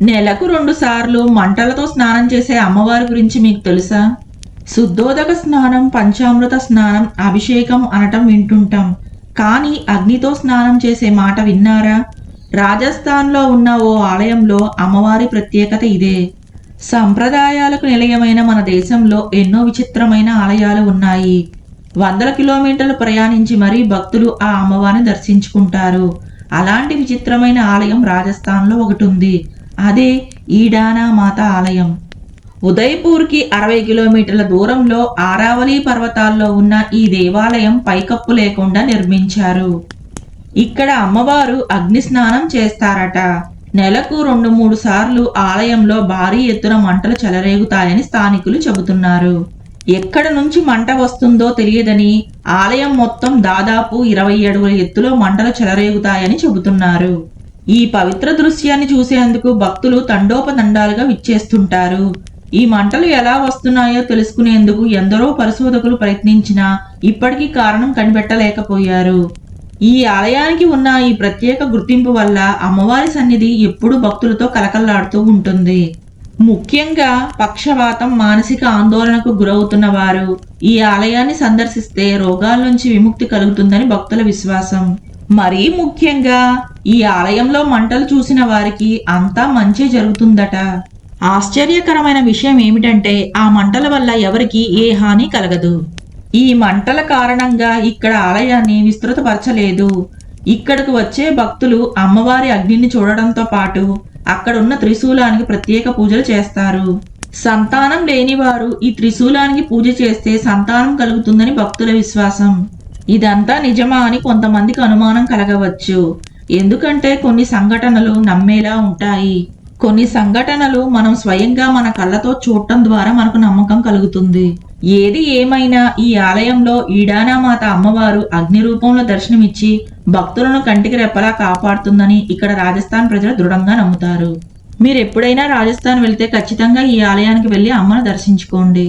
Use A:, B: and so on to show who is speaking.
A: నెలకు 2 సార్లు మంటలతో స్నానం చేసే అమ్మవారి గురించి మీకు తెలుసా? శుద్ధోదక స్నానం, పంచామృత స్నానం, అభిషేకం అనటం వింటుంటాం. కానీ అగ్నితో స్నానం చేసే మాట విన్నారా? రాజస్థాన్లో ఉన్న ఓ ఆలయంలో అమ్మవారి ప్రత్యేకత ఇదే. సంప్రదాయాలకు నిలయమైన మన దేశంలో ఎన్నో విచిత్రమైన ఆలయాలు ఉన్నాయి. వందల కిలోమీటర్లు ప్రయాణించి మరీ భక్తులు ఆ అమ్మవారిని దర్శించుకుంటారు. అలాంటి విచిత్రమైన ఆలయం రాజస్థాన్లో ఒకటి ఉంది. అదే ఈడానా మాత ఆలయం. ఉదయ్పూర్కి 60 కిలోమీటర్ల దూరంలో ఆరావళి పర్వతాల్లో ఉన్న ఈ దేవాలయం పైకప్పు లేకుండా నిర్మించారు. ఇక్కడ అమ్మవారు అగ్ని స్నానం చేస్తారట. నెలకు 2-3 సార్లు ఆలయంలో భారీ ఎత్తున మంటలు చెలరేగుతాయని స్థానికులు చెబుతున్నారు. ఎక్కడ నుంచి మంట వస్తుందో తెలియదని ఆలయం మొత్తం దాదాపు 20 అడుగుల ఎత్తులో మంటలు చెలరేగుతాయని చెబుతున్నారు. ఈ పవిత్ర దృశ్యాన్ని చూసేందుకు భక్తులు తండోపతండాలుగా విచ్చేస్తుంటారు. ఈ మంటలు ఎలా వస్తున్నాయో తెలుసుకునేందుకు ఎందరో పరిశోధకులు ప్రయత్నించినా ఇప్పటికీ కారణం కనిపెట్టలేకపోయారు. ఈ ఆలయానికి ఉన్న ఈ ప్రత్యేక గుర్తింపు వల్ల అమ్మవారి సన్నిధి ఎప్పుడూ భక్తులతో కలకల్లాడుతూ ఉంటుంది. ముఖ్యంగా పక్షవాతం, మానసిక ఆందోళనకు గురవుతున్న వారు ఈ ఆలయాన్ని సందర్శిస్తే రోగాల నుంచి విముక్తి కలుగుతుందని భక్తుల విశ్వాసం. మరీ ముఖ్యంగా ఈ ఆలయంలో మంటలు చూసిన వారికి అంతా మంచి జరుగుతుందట. ఆశ్చర్యకరమైన విషయం ఏమిటంటే ఆ మంటల వల్ల ఎవరికి ఏ హాని కలగదు. ఈ మంటల కారణంగా ఇక్కడ ఆలయాన్ని విస్తృతపరచలేదు. ఇక్కడకు వచ్చే భక్తులు అమ్మవారి అగ్నిని చూడడంతో పాటు అక్కడున్న త్రిశూలానికి ప్రత్యేక పూజలు చేస్తారు. సంతానం లేనివారు ఈ త్రిశూలానికి పూజ చేస్తే సంతానం కలుగుతుందని భక్తుల విశ్వాసం. ఇదంతా నిజమా అని కొంతమందికి అనుమానం కలగవచ్చు. ఎందుకంటే కొన్ని సంఘటనలు నమ్మేలా ఉంటాయి. కొన్ని సంఘటనలు మనం స్వయంగా మన కళ్ళతో చూడటం ద్వారా మనకు నమ్మకం కలుగుతుంది. ఏది ఏమైనా ఈ ఆలయంలో ఈడానామాత అమ్మవారు అగ్ని రూపంలో దర్శనమిచ్చి భక్తులను కంటికి రెప్పలా కాపాడుతుందని ఇక్కడ రాజస్థాన్ ప్రజలు దృఢంగా నమ్ముతారు. మీరు ఎప్పుడైనా రాజస్థాన్ వెళ్తే ఖచ్చితంగా ఈ ఆలయానికి వెళ్ళి అమ్మను దర్శించుకోండి.